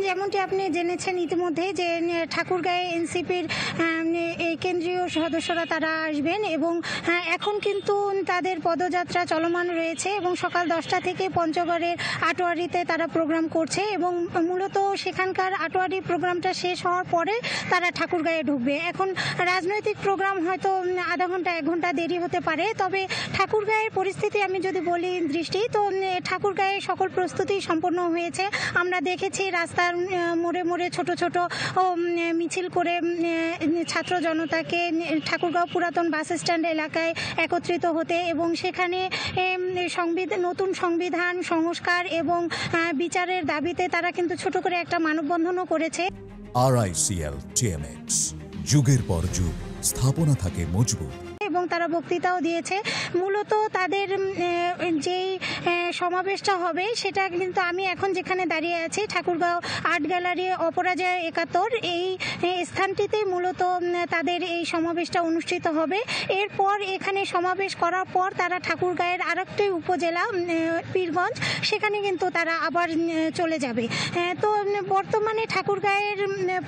যেমনটি আপনি জেনেছেন ইতিমধ্যে যে ঠাকুরগাঁয়ে এনসিপির এই কেন্দ্রীয় সদস্যরা তারা আসবেন এবং এখন কিন্তু তাদের পদযাত্রা চলমান রয়েছে এবং সকাল 10টা থেকে পঞ্চগড়ের আটোয়ারিতে তারা প্রোগ্রাম করছে এবং মূলত সেখানকার আটোয়ারি প্রোগ্রামটা শেষ হওয়ার পরে তারা ঠাকুরগাঁয়ে ঢুকবে। এখন রাজনৈতিক প্রোগ্রাম হয়তো আধা ঘন্টা 1 ঘন্টা দেরি হতে পারে, তবে ঠাকুরগাঁয়ের পরিস্থিতি আমি যদি বলি দৃষ্টি, তো ঠাকুরগাঁয়ে সকল প্রস্তুতি সম্পন্ন হয়েছে। আমরা দেখেছি রাস্তার মোড়ে মোড়ে ছোট ছোট মিছিল করে ছাত্র জনতাকে ঠাকুরগাঁও পুরাতন বাস স্ট্যান্ড এলাকায় একত্রিত হতে এবং সেখানে নতুন সংবিধান সংস্কার এবং বিচারের দাবিতে তারা কিন্তু ছোট করে একটা মানববন্ধনও করেছে। RICL TMX, যুগের পর যুগ স্থাপনা থাকে মজবুত এবং তারা বক্তৃতাও দিয়েছে। মূলত তাদের যেই সমাবেশটা হবে সেটা কিন্তু আমি এখন যেখানে দাঁড়িয়ে আছি ঠাকুরগাঁও আর্ট গ্যালারি অপরাজয় 71 এই স্থানটিতেই মূলত তাদের এই সমাবেশটা অনুষ্ঠিত হবে। এরপর এখানে সমাবেশ করার পর তারা ঠাকুরগাঁয়ের আরেকটি উপজেলা পীরগঞ্জ, সেখানে কিন্তু তারা আবার চলে যাবে। তো বর্তমানে ঠাকুরগাঁয়ের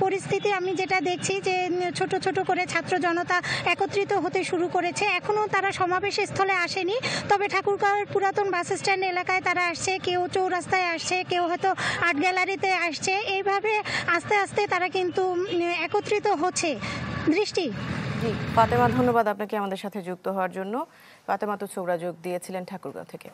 পরিস্থিতি আমি যেটা দেখছি যে ছোট ছোট করে ছাত্র জনতা একত্রিত হতে শুরু করেছে। এখনও তারা সমাবেশ স্থলে আসেনি, তবে ঠাকুরগাঁওয়ের পুরাতন বাস স্ট্যান্ড এলাকায় তারা আসছে, কেউ চৌরাস্তায় আসছে, কেউ হয়তো আর্ট গ্যালারিতে আসছে। এইভাবে আস্তে আস্তে তারা কিন্তু একত্রিত হচ্ছে। দৃষ্টি। জি ফাতেমা, ধন্যবাদ আপনাকে আমাদের সাথে যুক্ত হওয়ার জন্য। ফাতেমা তো যোগ দিয়েছিলেন ঠাকুরগাঁও থেকে।